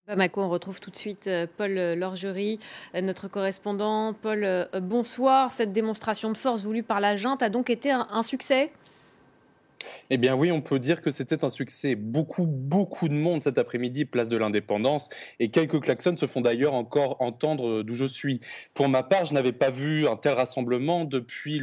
Bamako, on retrouve tout de suite Paul Lorgerie, notre correspondant. Paul, bonsoir. Cette démonstration de force voulue par la junte a donc été un succès? Eh bien oui, on peut dire que c'était un succès. Beaucoup de monde cet après-midi, place de l'Indépendance, et quelques klaxons se font d'ailleurs encore entendre d'où je suis. Pour ma part, je n'avais pas vu un tel rassemblement depuis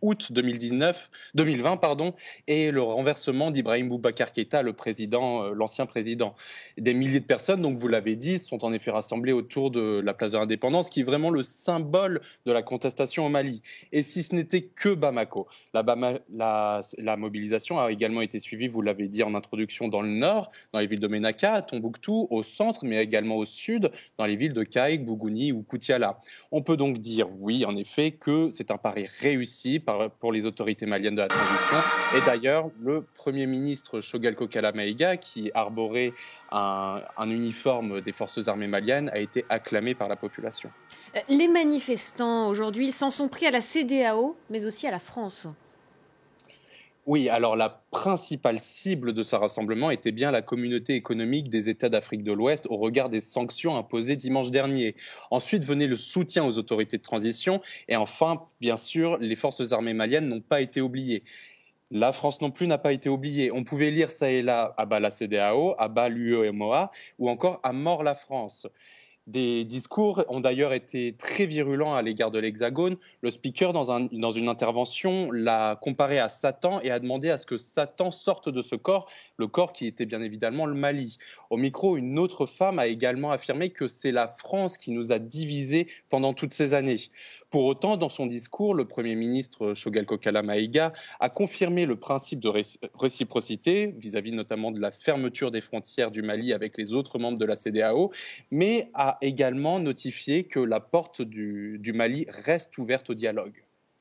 août 2020, pardon, et le renversement d'Ibrahim Boubacar Keïta, l'ancien président. Des milliers de personnes, donc vous l'avez dit, sont en effet rassemblées autour de la place de l'Indépendance, qui est vraiment le symbole de la contestation au Mali. Et si ce n'était que Bamako, la mobilisation a également été suivie, vous l'avez dit en introduction, dans le nord, dans les villes de Ménaka, à Tombouctou, au centre, mais également au sud, dans les villes de Kaïk, Bougouni ou Koutiala. On peut donc dire, oui, en effet, que c'est un pari réussi pour les autorités maliennes de la transition. Et d'ailleurs, le Premier ministre Choguel Kokala Maïga, qui arborait un uniforme des forces armées maliennes, a été acclamé par la population. Les manifestants, aujourd'hui, ils s'en sont pris à la CEDEAO, mais aussi à la France. Oui, alors la principale cible de ce rassemblement était bien la communauté économique des États d'Afrique de l'Ouest au regard des sanctions imposées dimanche dernier. Ensuite venait le soutien aux autorités de transition et enfin, bien sûr, les forces armées maliennes n'ont pas été oubliées. La France non plus n'a pas été oubliée. On pouvait lire ça et là à bas la CEDEAO, à bas l'UEMOA ou encore à mort la France. Des discours ont d'ailleurs été très virulents à l'égard de l'Hexagone. Le speaker, dans une intervention, l'a comparé à Satan et a demandé à ce que Satan sorte de ce corps, le corps qui était bien évidemment le Mali. Au micro, une autre femme a également affirmé que c'est la France qui nous a divisés pendant toutes ces années. Pour autant, dans son discours, le Premier ministre Choguel Kokala Maïga a confirmé le principe de réciprocité vis-à-vis notamment de la fermeture des frontières du Mali avec les autres membres de la CEDEAO, mais a également notifié que la porte du Mali reste ouverte au dialogue.